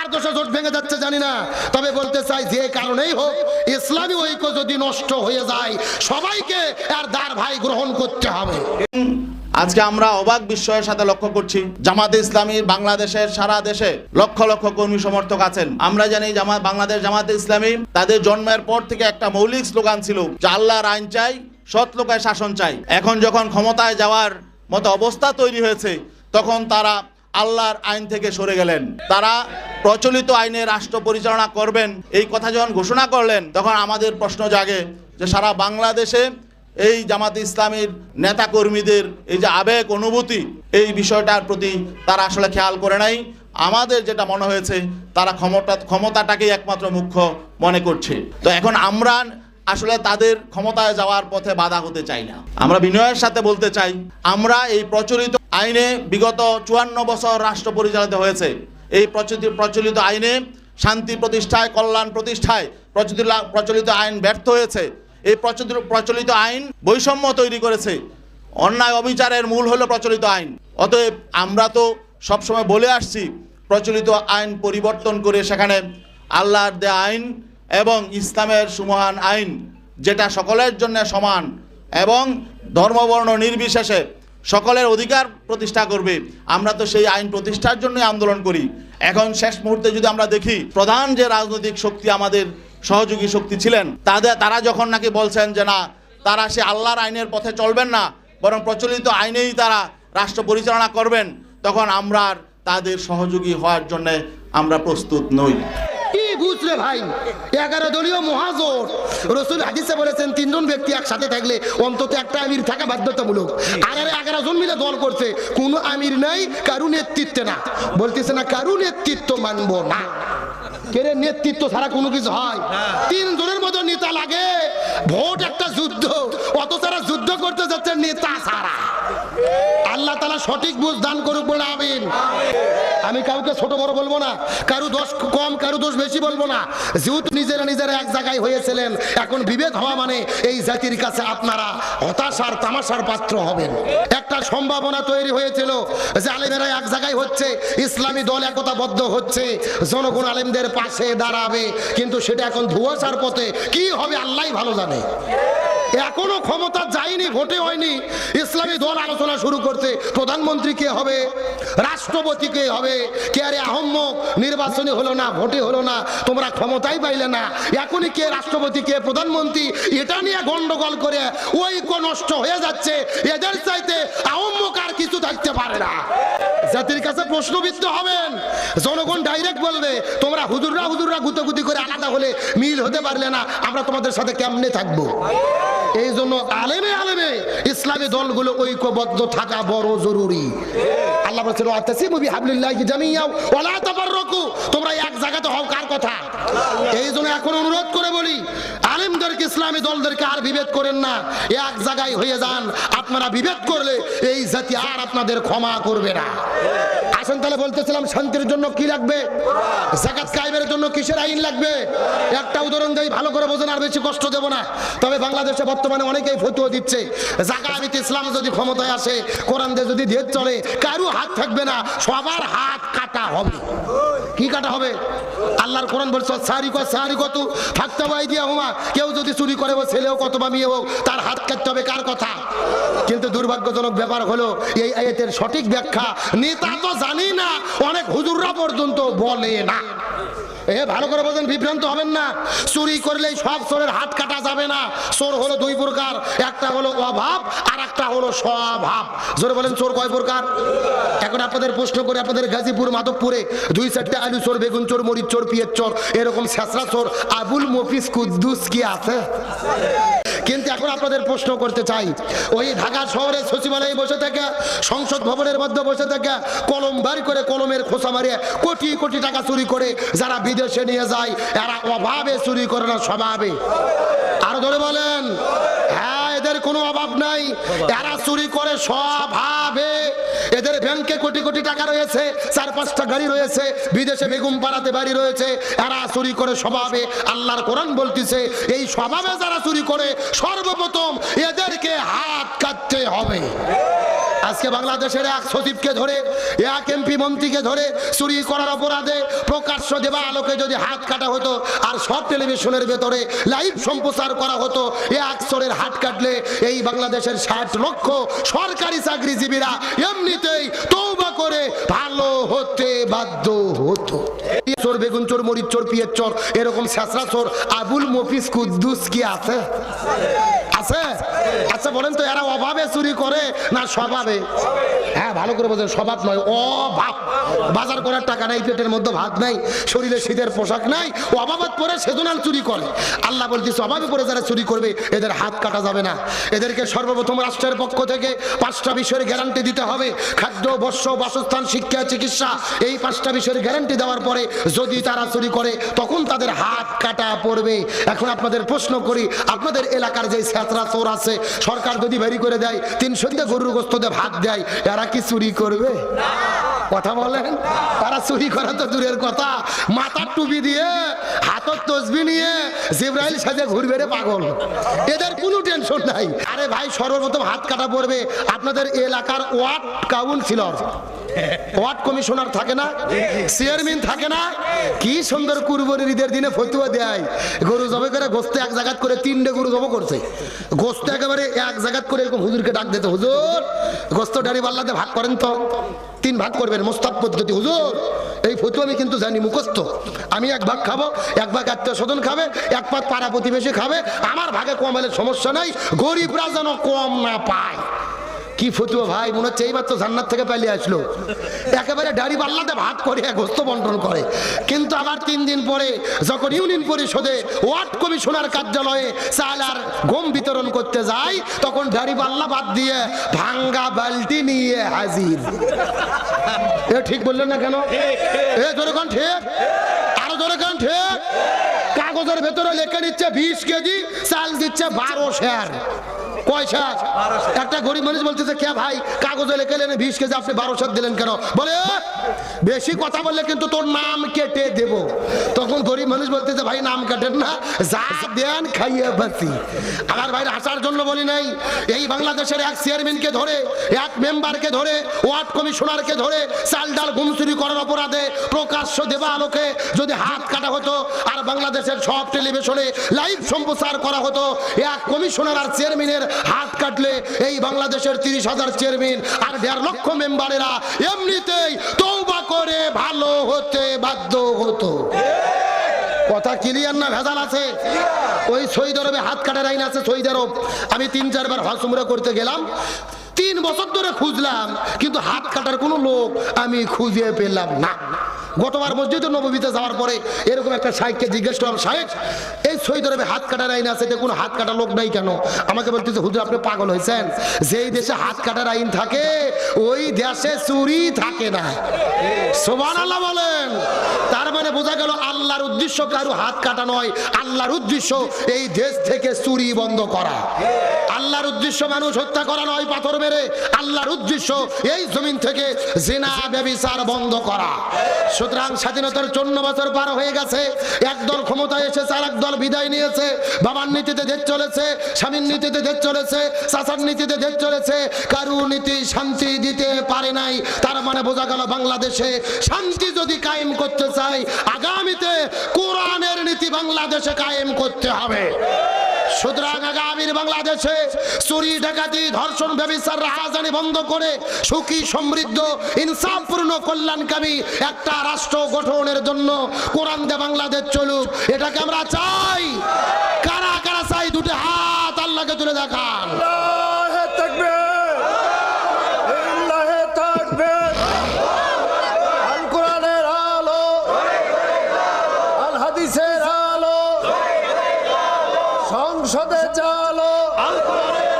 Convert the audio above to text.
কার দোষে জোট ভেঙে যাচ্ছে জানি না, তবে বলতে চাই যে কারণেই হোক ইসলামী ঐক্য যদি নষ্ট হয়ে যায় সবাইকে আর দার ভাই গ্রহণ করতে হবে। আজকে আমরা অবাক বিস্ময়ের সাথে লক্ষ্য করছি, জামাতে ইসলামীর বাংলাদেশের সারা দেশে লক্ষ লক্ষ কর্মী সমর্থক আছেন। আমরা জানি বাংলাদেশ জামাতে ইসলামী তাদের জন্মের পর থেকে একটা মৌলিক স্লোগান ছিল যে আল্লাহর আইন চাই, সৎ লোকের শাসন চাই। এখন যখন ক্ষমতায় যাওয়ার মতো অবস্থা তৈরি হয়েছে তখন তারা আল্লাহর আইন থেকে সরে গেলেন। তারা প্রচলিত আইনে রাষ্ট্র পরিচালনা করবেন এই কথা যখন ঘোষণা করলেন তখন আমাদের প্রশ্ন জাগে যে সারা বাংলাদেশে এই জামাতে ইসলামীর নেতা কর্মীদের এই যে আবেগ অনুভূতি, এই বিষয়টার প্রতি তারা আসলে খেয়াল করে নাই। আমাদের যেটা মনে হয়েছে তারা ক্ষমতাটাকেই একমাত্র মুখ্য মনে করছে। তো এখন আমরা আসলে তাদের ক্ষমতায় যাওয়ার পথে বাধা হতে চাই না। আমরা বিনয়ের সাথে বলতে চাই, আমরা এই প্রচলিত আইনে বিগত 54 বছর রাষ্ট্র পরিচালিত হয়েছে। এই প্রচলিত আইনে শান্তি প্রতিষ্ঠায়, কল্যাণ প্রতিষ্ঠায় প্রচলিত আইন ব্যর্থ হয়েছে। এই প্রচলিত আইন বৈষম্য তৈরি করেছে। অন্যায় অবিচারের মূল হলো প্রচলিত আইন। অতএব আমরা তো সবসময় বলে আসছি প্রচলিত আইন পরিবর্তন করে সেখানে আল্লাহর দেয়া আইন এবং ইসলামের সুমহান আইন যেটা সকলের জন্য সমান এবং ধর্মবর্ণ নির্বিশেষে সকলের অধিকার প্রতিষ্ঠা করবে, আমরা তো সেই আইন প্রতিষ্ঠার জন্যই আন্দোলন করি। এখন শেষ মুহূর্তে যদি আমরা দেখি প্রধান যে রাজনৈতিক শক্তি আমাদের সহযোগী শক্তি ছিলেন তারা যখন নাকি বলছেন যে না, তারা সে আল্লাহর আইনের পথে চলবেন না, বরং প্রচলিত আইনেই তারা রাষ্ট্র পরিচালনা করবেন, তখন আমরা তাদের সহযোগী হওয়ার জন্য আমরা প্রস্তুত নই। কি বুঝলে ভাই, 11 দলীয় মহাজোট, রাসূল হাদিসে বলেছেন 3 জন ব্যক্তি একসাথে থাকলে অন্তত একটা আমির থাকা বাধ্যতামূলক। আর 11 জন মিলে দল করছে, কোন আমির নাই, কারো নেতৃত্বে না, বলতেছে না কারো নেতৃত্ব মানব না। কেরে নেতৃত্ব ছাড়া কোনো কিছু হয়? 3 জনের মতো নেতা লাগে। ভোট একটা যুদ্ধ, অত সারা যুদ্ধ করতে যাচ্ছে নেতা ছাড়া। আল্লাহ তাআলা সঠিক বুঝ দান করুক বলে আমিন। আমি কাউকে ছোট বড় বলবো না, কারো দোষ কম কারো দোষ বেশি বলবো না। যেহেতু নিজেরা এক জায়গায় হয়েছিলেন, এখন বিভেদ হওয়া মানে এই জাতির কাছে আপনারা হতাশার তামাশার পাত্র হবেন। একটা সম্ভাবনা তৈরি হয়েছিল যে আলেমেরা এক জায়গায় হচ্ছে, ইসলামী দল একতাবদ্ধ হচ্ছে, জনগণ আলেমদের পাশে দাঁড়াবে, কিন্তু সেটা এখন ধোঁয়াশার পথে। কি হবে আল্লাহই ভালো জানে। এখনো ক্ষমতা যায়নি, ভোটে হয়নি, ইসলামী দল আলোচনা শুরু করছে প্রধানমন্ত্রী কে হবে, রাষ্ট্রপতি কে হবে। কে আরে আহম্মক, নির্বাচনে হলো না, ভোটে হলো না, তোমরা ক্ষমতাই পাইলে না, এখনই কে রাষ্ট্রপতি কে প্রধানমন্ত্রী, এটা নিয়ে গন্ডগোল করে ঐক্য নষ্ট হয়ে যাচ্ছে। এদের চাইতে আহম্মক আর কিছু থাকতে পারে না। জাতির কাছে প্রশ্নবিদ্ধ হবেন, জনগণ ডাইরেক্ট বলবে তোমরা হুজুররা গুতগুতি করে আলাদা হলে মিল হতে পারলে না, আমরা তোমাদের সাথে কেমনে থাকবো। এই জন্য আলেমে ইসলামী দলগুলো ঐক্যবদ্ধ থাকা বড় জরুরি। আল্লাহ বলেছেন ওয়াতাসিমু বিহাবলিল্লাহি জামিআন ওয়া লা তাফাররাকু, তোমরা এক জায়গাতে হও। কার কথা? এই জন্য এখন অনুরোধ করে বলি আলেমদেরকে, ইসলামী দলদেরকে আর বিভেদ করেন না, এক জায়গায় হয়ে যান। আপনারা বিভেদ করলে এই জাতি আর আপনাদের ক্ষমা করবে না। আসেন তাহলে বলতেছিলাম, শান্তির জন্য কি লাগবে? যাকাত কায়েমের জন্য কিসের আইন লাগবে? একটা উদাহরণ দেই, ভালো করে বোঝেন, আর বেশি কষ্ট দেব না। তবে বাংলাদেশে বর্তমানে অনেকেই ফতোয়া দিচ্ছে যাকাত ইসলাম যদি ক্ষমতায় আসে, কোরআন দিয়ে যদি দেশ চলে, কারো হাত থাকবে না, সবার হাত কাটা হবে। কি কাটা হবে? আল্লাহর কোরআন বলছে সারিকতু ফাক্তাবাইদিয়াহুমা, কেউ যদি চুরি করে, ও ছেলে হোক অথবা মেয়ে হোক, তার হাত কাটতে হবে। কার কথা? কিন্তু দুর্ভাগ্যজনক ব্যাপার হলো এই আয়াতের সঠিক ব্যাখ্যা নেতা তো জানি না, অনেক হুজুররা পর্যন্ত বলে না। ভালো করে বলেন, বিভ্রান্ত হবেন না। চুরি করলেই সব চোরের হাত কাটা যাবে না। চোর হলো 2 প্রকার, একটা হলো অভাব আর একটা হলো স্বভাব। জোরে বলেন, চোর কয় প্রকার? এখন আপনাদের প্রশ্ন করে, আপনাদের গাজীপুর মাধবপুরে 2-4টে আলু চোর, বেগুন চোর, মরিচ চোর, পিঁয়াজ চোর, এরকম ছেঁচড়া চোর আবুল মফিজ কুদ্দুস কি আছে? কিন্তু এখন আপনাদের প্রশ্ন করতে চাই, ওই ঢাকা শহরের সচিবালয়ে বসে থেকে, সংসদ ভবনের মধ্যে বসে থেকে কলম বার করে কলমের খোসা মারিয়ে কোটি কোটি টাকা চুরি করে যারা বিদেশে নিয়ে যায়, এরা অভাবে চুরি করে না, স্বভাবে? আরো ধরে বলেন, হ্যাঁ, এদের কোনো অভাব নাই, এরা চুরি করে স্বভাবে। এদের ব্যাংকে কোটি কোটি টাকা রয়েছে, 4-5টা গাড়ি রয়েছে, বিদেশে বেগম পাড়াতে বাড়ি রয়েছে, এরা চুরি করে স্বভাবে। আল্লাহর কোরআন বলতেছে এই স্বভাবে যারা চুরি করে সর্বপ্রথম এদেরকে হাত কাটতে হবে। আজকে বাংলাদেশের এক সচিবকে ধরে, এক এমপি মন্ত্রীকে ধরে চুরি করার অপরাধে প্রকাশ্য দেবা আলোকে যদি হাত কাটা হতো আর সব টেলিভিশনের ভেতরে লাইভ সম্প্রচার করা হতো, এক চোরের হাত কাটলে এই বাংলাদেশের 60 লক্ষ সরকারি চাকরিজীবীরা এমনিতেই তওবা করে ভালো হতে বাধ্য হতো। চোর, বেগুন চোর, মরিচ চোর, পিয়ের চোর, এরকম ছেঁচড়া চোর আবুল মফিজ কুদ্দুস কি আছে? আছে? আচ্ছা বলেন তো, এরা অভাবে চুরি করে না স্বভাবে? হ্যাঁ, ভালো করে বলছেন, স্বভাব নয়, অভাব। বাজার করার টাকা নাই, পেটের মধ্যে ভাত নাই, শরীরে শীতের পোশাক নাই, অভাবত পরে সেজনাল চুরি করে। আল্লাহ বলতেছে অভাবে পরে যারা চুরি করবে এদের হাত কাটা যাবে না। এদেরকে সর্বপ্রথম রাষ্ট্রের পক্ষ থেকে 5টা বিষয়ের গ্যারান্টি দিতে হবে। খাদ্য, বস্ত্র, বাসস্থান, শিক্ষা, চিকিৎসা, এই 5টা বিষয়ের গ্যারান্টি দেওয়ার পরে যদি তারা চুরি করে তখন তাদের হাত কাটা পড়বে। এখন আপনাদের প্রশ্ন করি, আপনাদের এলাকার যে ছেঁচড়া চোর আছে, সরকার যদি বেরি করে দেয় 300 দিয়ে গরুর গোস্ত দিয়ে ভাত দেয়, এরা কি চুরি করবে? কথা বলেন। তারা চুরি করা তো দূরের কথা, মাথার টুপি দিয়ে হাতের তসবি নিয়ে জিব্রাইল সাজে ঘুরবে রে পাগল, এদের কোনো টেনশন নাই। আরে ভাই, সর্বপ্রথম হাত কাটা পড়বে আপনাদের এলাকার ওয়ার্ড কাউন্সিলর, ওয়ার্ড কমিশনার থাকে না, চেয়ারম্যান থাকে না, কি সুন্দর কুরবানির ঈদের দিনে ফতুয়া দেয়। গরু জবে করে গোস্ত এক জায়গাত করে 3টে গরু জব করছে, গোস্ত একেবারে এক জায়গাত করে এরকম হুজুরকে ডাক দিতে, হুজুর গোস্ত ডাড়ি পাল্লাতে ভাগ করেন তো, 3 ভাগ করবেন মোস্তাব পদ্ধতি। হুজুর এই ফতুয়া আমি কিন্তু জানি মুখস্থ, আমি 1 ভাগ খাবো, 1 ভাগ আত্মীয় স্বজন খাবে, 1 ভাগ পাড়া প্রতিবেশী খাবে, আমার ভাগে কম হলে সমস্যা নাই, গরিবরা যেন কম না পায়। কি ফতুয়া ভাই, মনে হচ্ছে এইবার তো জান্নাত থেকে পালিয়ে আসলো। একেবারে দাড়ি পাল্লাতে ভাত করে গোস্ত বন্টন করে, কিন্তু আবার 3 দিন পরে যখন ইউনিয়ন পরিষদে ওয়ার্ড কমিশনার কার্যালয়ে চাল আর গম বিতরণ করতে যায়, তখন দাড়ি পাল্লা বাদ দিয়ে ভাঙ্গা বালতি নিয়ে হাজির। এ ঠিক বললেন না কেন? এ জোরে কোন ঠিক, আরো জোরে কোন ঠিক। কাগজের ভেতরে লেখা নিচ্ছে 20 কেজি, চাল দিচ্ছে 12 শের। পয়সা একটা গরিব মানুষ বলতেছে, কে ভাই কাগজে লেখা নেন 20 কেজি, আপনি 12 শের দিলেন কেন? বলে বেশি কথা বললে কিন্তু তোর নাম কেটে দেব। তখন গরিব মানুষ বলতেছে, ভাই নাম কাটেন না, যা দেন খাইয়ে বাঁচি। আমার ভাই আসার জন্য বলি নাই, এই বাংলাদেশের এক চেয়ারম্যানকে ধরে, এক মেম্বারকে ধরে, ওয়ার্ড কমিশনারকে ধরে চাল ডাল গুম চুরি করার অপরাধে প্রকাশ্য দেবা আলোকে যদি হাত কাটা হতো আর বাংলাদেশের সব টেলিভিশনে লাইভ সম্প্রচার করা হতো, এক কমিশনার আর চেয়ারম্যানের হাত কাটলে এই বাংলাদেশের 30,000 চেয়ারম্যান আর 1.5 লক্ষ মেম্বারেরা এমনিতেই তওবা করে ভালো হতে বাধ্য হতো। কথা ক্লিয়ার না ভেজাল আছে? ওই সৌদি আরবে হাত কাটার আইন আছে। সৌদি আরব আমি 3-4 বার হজ উমরা করতে গেলাম, 3 বছর ধরে খুঁজলাম, কিন্তু হাত কাটার কোনো লোক আমি খুঁজে পেলাম না। গতবার মসজিদে নববীতে যাওয়ার পরে এরকম একটা শাইখকে জিজ্ঞেস করলাম, শাইখ এই সৌদি আরবে হাত কাটার আইন আছে, কোনো হাত কাটা লোক নাই কেন? আমাকে বলতেছে, হুজুর আপনি পাগল হয়েছেন, যেই দেশে হাত কাটার আইন থাকে ওই দেশে চুরি থাকে না। সুবহানাল্লাহ বলেন। তার মানে বোঝা গেল আল্লাহর উদ্দেশ্য কারো হাত কাটা নয়, আল্লাহর উদ্দেশ্য এই দেশ থেকে চুরি বন্ধ করা। আল্লাহর উদ্দেশ্য মানুষ হত্যা করা নয় পাথর মেরে, আল্লাহর উদ্দেশ্য এই জমিন থেকে জিনা ব্যভিচার বন্ধ করা। সুতরাং স্বাধীনতার 54 বছর পার হয়ে গেছে, একদল ক্ষমতায় এসেছে আর একদল বিদায় নিয়েছে। বাবার নীতিতে দেশ চলেছে, স্বামীর নীতিতে দেশ চলেছে, চাচার নীতিতে দেশ চলেছে, কারো নীতি শান্তি দিতে পারে নাই। তার মানে বোঝা গেল বাংলাদেশে শান্তি যদি কায়েম করতে চাই, আগামীতে কোরআনের নীতি বাংলাদেশে কায়েম করতে হবে। সুতরাং আগামীর বাংলাদেশে চুরি, ডাকাতি, ধর্ষণ, ব্যভিচার, রাহাজানি বন্ধ করে সুখী, সমৃদ্ধ, ইনসাফপূর্ণ, কল্যাণকামী একটা রাষ্ট্র গঠনের জন্য কোরআন দিয়ে বাংলাদেশ চলুক, এটাকে আমরা চাই। কারা কারা চাই? দুটো হাত আল্লাহকে তুলে দেখান। আল্লাহু তাকবীর, আল্লাহু তাকবীর। আল কোরআনের আলো, আল হাদিসের আলো, সংসদে চালো, আল কোরআনের